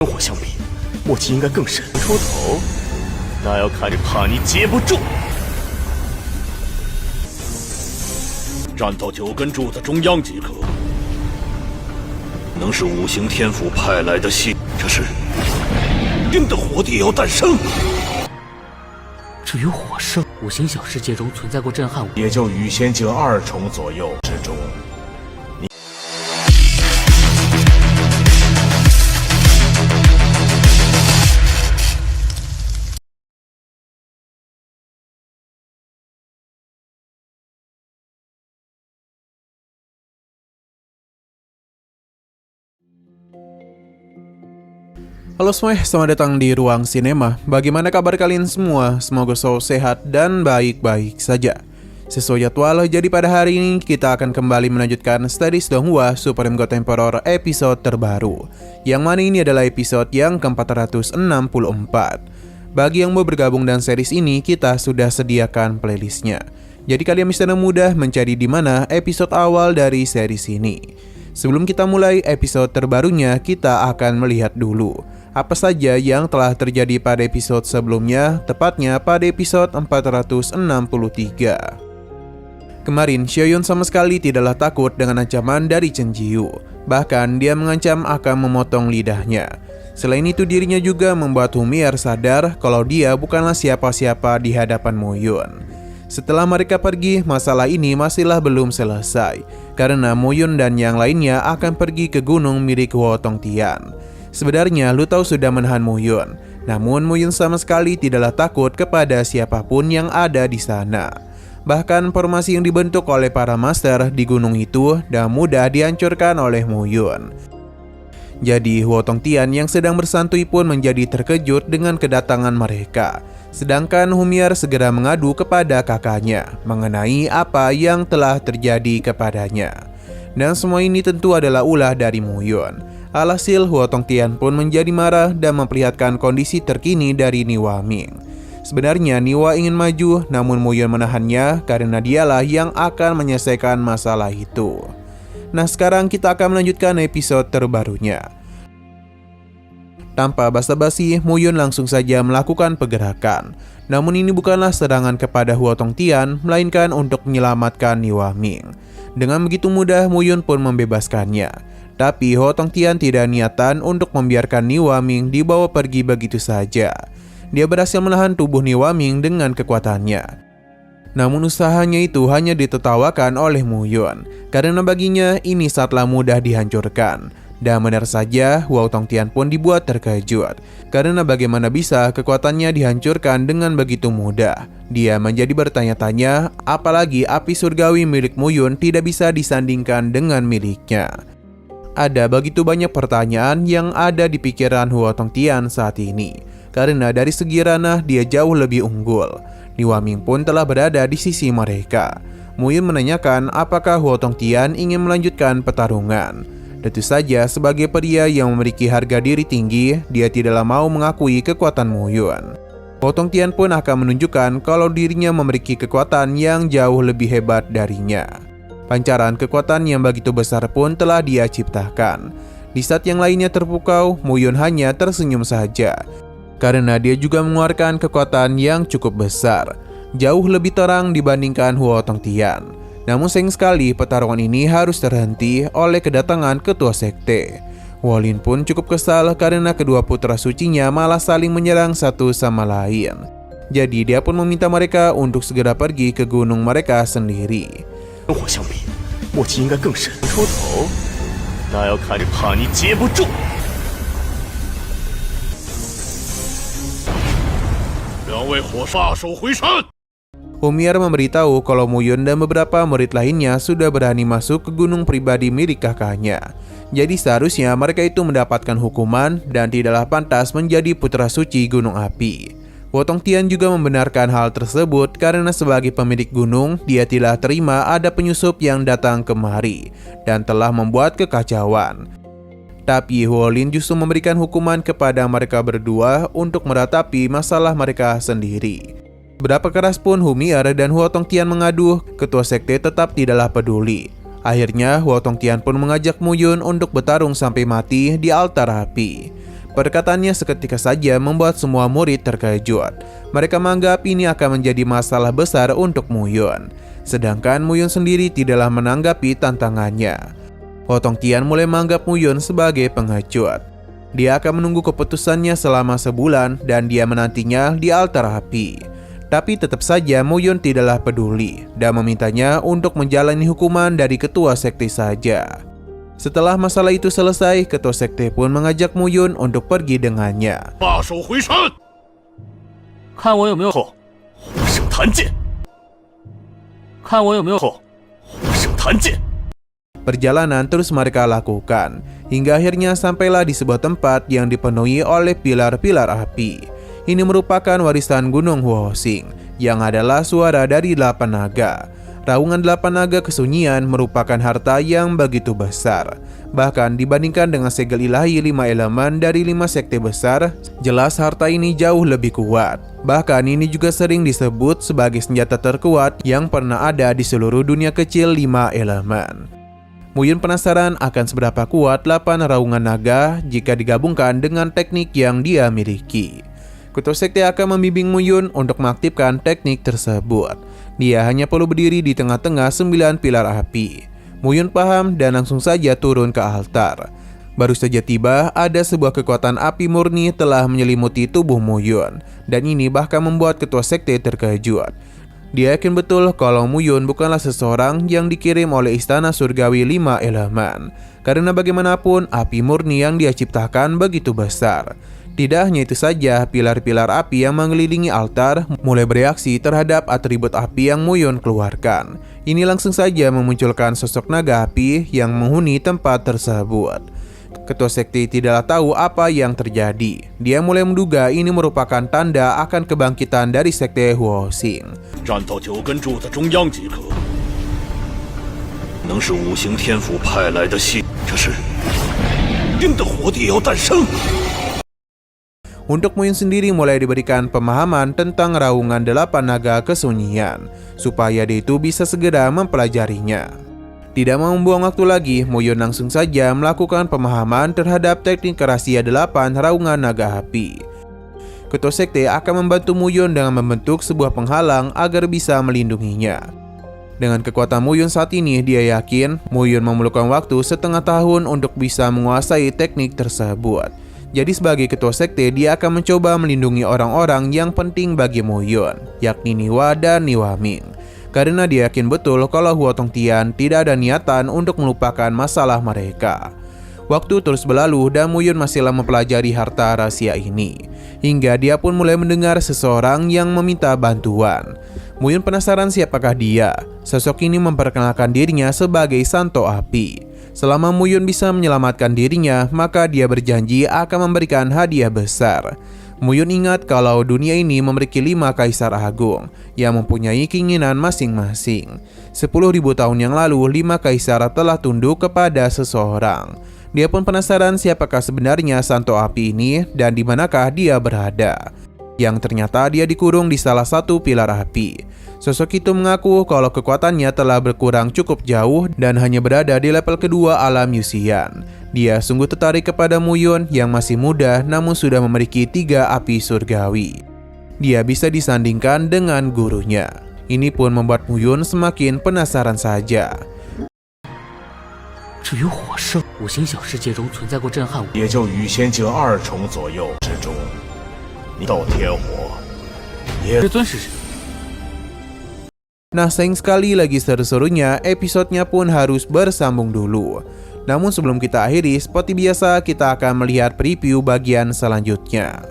跟我相比，莫奇应该更神。出头，那要看着怕你接不住。站到9根柱子中央即可。能是五行天赋派来的信，这是新的火帝要诞生。至于火圣，五行小世界中存在过震撼，也就羽仙境2重左右之中。Halo semuanya, selamat datang di Ruang Sinema. Bagaimana kabar kalian semua? Semoga selalu sehat dan baik-baik saja. Sesuai jadwal, jadi pada hari ini kita akan kembali melanjutkan Studies Donghua Supreme God Emperor episode terbaru, yang mana ini adalah episode yang ke-464. Bagi yang mau bergabung dengan series ini, kita sudah sediakan playlistnya. Jadi kalian bisa mudah mencari di mana episode awal dari series ini. Sebelum kita mulai episode terbarunya, kita akan melihat dulu apa saja yang telah terjadi pada episode sebelumnya, tepatnya pada episode 463. Kemarin, Xiaoyun sama sekali tidaklah takut dengan ancaman dari Chen Jiyu. Bahkan, dia mengancam akan memotong lidahnya. Selain itu, dirinya juga membuat Humier sadar kalau dia bukanlah siapa-siapa di hadapan Mo Yun. Setelah mereka pergi, masalah ini masihlah belum selesai, karena Mo Yun dan yang lainnya akan pergi ke gunung milik Huo Tongtian. Sebenarnya Lu Tao sudah menahan Mo Yun, namun Mo Yun sama sekali tidaklah takut kepada siapapun yang ada di sana. Bahkan formasi yang dibentuk oleh para master di gunung itu dan mudah dihancurkan oleh Mo Yun. Jadi Huo Tongtian yang sedang bersantui pun menjadi terkejut dengan kedatangan mereka. Sedangkan Humier segera mengadu kepada kakaknya mengenai apa yang telah terjadi kepadanya. Dan semua ini tentu adalah ulah dari Mo Yun. Alhasil Huo Tongtian pun menjadi marah dan memperlihatkan kondisi terkini dari Niwa Ming. Sebenarnya Niwa ingin maju, namun Mo Yun menahannya karena dialah yang akan menyelesaikan masalah itu. Nah, sekarang kita akan melanjutkan episode terbarunya. Tanpa basa-basi, Mo Yun langsung saja melakukan pergerakan. Namun ini bukanlah serangan kepada Huo Tongtian, melainkan untuk menyelamatkan Niwa Ming. Dengan begitu mudah, Mo Yun pun membebaskannya. Tapi Huo Tongtian tidak niatan untuk membiarkan Niwa Ming dibawa pergi begitu saja. Dia berhasil menahan tubuh Niwa Ming dengan kekuatannya. Namun usahanya itu hanya ditertawakan oleh Mo Yun, karena baginya ini sangatlah mudah dihancurkan. Dan benar saja, Huo Tongtian pun dibuat terkejut, karena bagaimana bisa kekuatannya dihancurkan dengan begitu mudah. Dia menjadi bertanya-tanya, apalagi api surgawi milik Mo Yun tidak bisa disandingkan dengan miliknya. Ada begitu banyak pertanyaan yang ada di pikiran Huo Tongtian saat ini, karena dari segi ranah dia jauh lebih unggul. Niwa Ming pun telah berada di sisi mereka. Mo Yun menanyakan apakah Huo Tongtian ingin melanjutkan pertarungan. Tentu saja sebagai pria yang memiliki harga diri tinggi, dia tidaklah mau mengakui kekuatan Mo Yun. Huo Tongtian pun akan menunjukkan kalau dirinya memiliki kekuatan yang jauh lebih hebat darinya. Pancaran kekuatan yang begitu besar pun telah dia ciptakan. Di saat yang lainnya terpukau, Mo Yun hanya tersenyum saja, karena dia juga mengeluarkan kekuatan yang cukup besar, jauh lebih terang dibandingkan Huo Tongtian. Namun sayang sekali pertarungan ini harus terhenti oleh kedatangan ketua sekte. Huo Lin pun cukup kesal karena kedua putra sucinya malah saling menyerang satu sama lain. Jadi dia pun meminta mereka untuk segera pergi ke gunung mereka sendiri. 跟我相比，莫奇应该更神。出头，那要看着怕你接不住。两位火杀手回山。 Humier memberitahu kalau Mo Yun dan beberapa murid lainnya sudah berani masuk ke gunung pribadi milik kakaknya. Jadi seharusnya mereka itu mendapatkan hukuman dan tidaklah pantas menjadi putra suci gunung api. Huo Tongtian juga membenarkan hal tersebut karena sebagai pemilik gunung, dia tidak terima ada penyusup yang datang kemari dan telah membuat kekacauan. Tapi Huo Lin justru memberikan hukuman kepada mereka berdua untuk meratapi masalah mereka sendiri. Berapa keras pun Humier dan Huo Tongtian mengadu, ketua sekte tetap tidaklah peduli. Akhirnya Huo Tongtian pun mengajak Mo Yun untuk bertarung sampai mati di altar api. Perkataannya seketika saja membuat semua murid terkejut. Mereka menganggap ini akan menjadi masalah besar untuk Muyun. Sedangkan Muyun sendiri tidaklah menanggapi tantangannya. Huo Tongtian mulai menganggap Muyun sebagai pengecut. Dia akan menunggu keputusannya selama sebulan dan dia menantinya di altar api. Tapi tetap saja Muyun tidaklah peduli dan memintanya untuk menjalani hukuman dari ketua sekte saja. Setelah masalah itu selesai, ketua sekte pun mengajak Muyun untuk pergi dengannya. 罢手回山，看我有没有火圣坛剑，看我有没有火圣坛剑。 Perjalanan terus mereka lakukan, hingga akhirnya sampailah di sebuah tempat yang dipenuhi oleh pilar-pilar api. Ini merupakan warisan Gunung Huoxing, yang adalah suara dari 8 naga. Raungan 8 naga kesunyian merupakan harta yang begitu besar. Bahkan dibandingkan dengan segel ilahi 5 elemen dari 5 sekte besar, jelas harta ini jauh lebih kuat. Bahkan ini juga sering disebut sebagai senjata terkuat yang pernah ada di seluruh dunia kecil 5 elemen. Muyun penasaran akan seberapa kuat 8 raungan naga jika digabungkan dengan teknik yang dia miliki. Ketua sekte akan membimbing Muyun untuk mengaktifkan teknik tersebut. Dia hanya perlu berdiri di tengah-tengah 9 pilar api. Muyun paham dan langsung saja turun ke altar. Baru saja tiba, ada sebuah kekuatan api murni telah menyelimuti tubuh Muyun. Dan ini bahkan membuat ketua sekte terkejut. Dia yakin betul kalau Muyun bukanlah seseorang yang dikirim oleh istana surgawi 5 elemen. Karena bagaimanapun api murni yang dia ciptakan begitu besar. Tidak hanya itu saja, pilar-pilar api yang mengelilingi altar mulai bereaksi terhadap atribut api yang Muyun keluarkan. Ini langsung saja memunculkan sosok naga api yang menghuni tempat tersebut. Ketua sekte tidaklah tahu apa yang terjadi. Dia mulai menduga ini merupakan tanda akan kebangkitan dari sekte Huoxing. 站到9根柱的中央即可。能是五行天府派来的信，这是新的火帝要诞生。 Untuk Muyun sendiri mulai diberikan pemahaman tentang raungan 8 naga kesunyian, supaya dia itu bisa segera mempelajarinya. Tidak mau membuang waktu lagi, Muyun langsung saja melakukan pemahaman terhadap teknik rahasia 8 raungan naga api. Ketua sekte akan membantu Muyun dengan membentuk sebuah penghalang agar bisa melindunginya. Dengan kekuatan Muyun saat ini, dia yakin Muyun memerlukan waktu setengah tahun untuk bisa menguasai teknik tersebut. Jadi sebagai ketua sekte, dia akan mencoba melindungi orang-orang yang penting bagi Muyun, yakni Niwa dan Niwa Ming. Karena dia yakin betul kalau Huo Tongtian tidak ada niatan untuk melupakan masalah mereka. Waktu terus berlalu dan Muyun masihlah mempelajari harta rahasia ini. Hingga dia pun mulai mendengar seseorang yang meminta bantuan. Muyun penasaran siapakah dia. Sosok ini memperkenalkan dirinya sebagai Santo Api. Selama Muyun bisa menyelamatkan dirinya, maka dia berjanji akan memberikan hadiah besar. Muyun ingat kalau dunia ini memiliki 5 kaisar agung yang mempunyai keinginan masing-masing. 10.000 tahun yang lalu, 5 kaisar telah tunduk kepada seseorang. Dia pun penasaran siapakah sebenarnya Santo Api ini dan di manakah dia berada. Yang ternyata dia dikurung di salah satu pilar api. Sosok itu mengaku kalau kekuatannya telah berkurang cukup jauh dan hanya berada di level kedua alam Yuxian. Dia sungguh tertarik kepada Muyun yang masih muda namun sudah memiliki 3 api surgawi. Dia bisa disandingkan dengan gurunya. Ini pun membuat Muyun semakin penasaran saja. 至于火圣，五行小世界中存在过震撼也就羽仙境2重左右之中，斗天火也这尊是谁？ Nah, sayang sekali lagi seru-serunya, episodenya pun harus bersambung dulu. Namun sebelum kita akhiri, seperti biasa kita akan melihat preview bagian selanjutnya.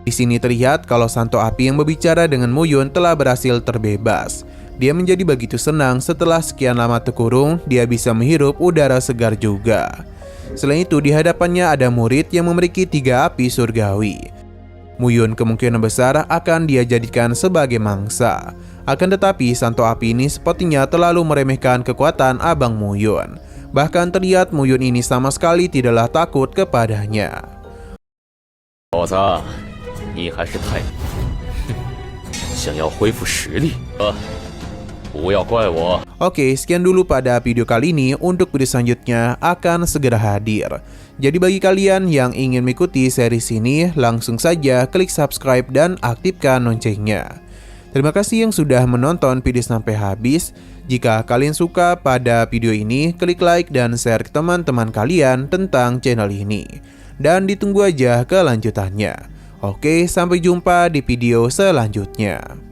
Di sini terlihat kalau Santo Api yang berbicara dengan Muyun telah berhasil terbebas. Dia menjadi begitu senang setelah sekian lama terkurung, dia bisa menghirup udara segar juga. Selain itu, di hadapannya ada murid yang memiliki 3 api surgawi. Muyun kemungkinan besar akan dia jadikan sebagai mangsa. Akan tetapi, Santo Api ini sepertinya terlalu meremehkan kekuatan Abang Muyun. Bahkan terlihat Muyun ini sama sekali tidaklah takut kepadanya. 小子，你还是太想要恢复实力，不要怪我。 Oke, sekian dulu pada video kali ini. Untuk video selanjutnya akan segera hadir. Jadi bagi kalian yang ingin mengikuti series ini, langsung saja klik subscribe dan aktifkan loncengnya. Terima kasih yang sudah menonton video sampai habis. Jika kalian suka pada video ini, klik like dan share ke teman-teman kalian tentang channel ini. Dan ditunggu aja kelanjutannya. Oke, sampai jumpa di video selanjutnya.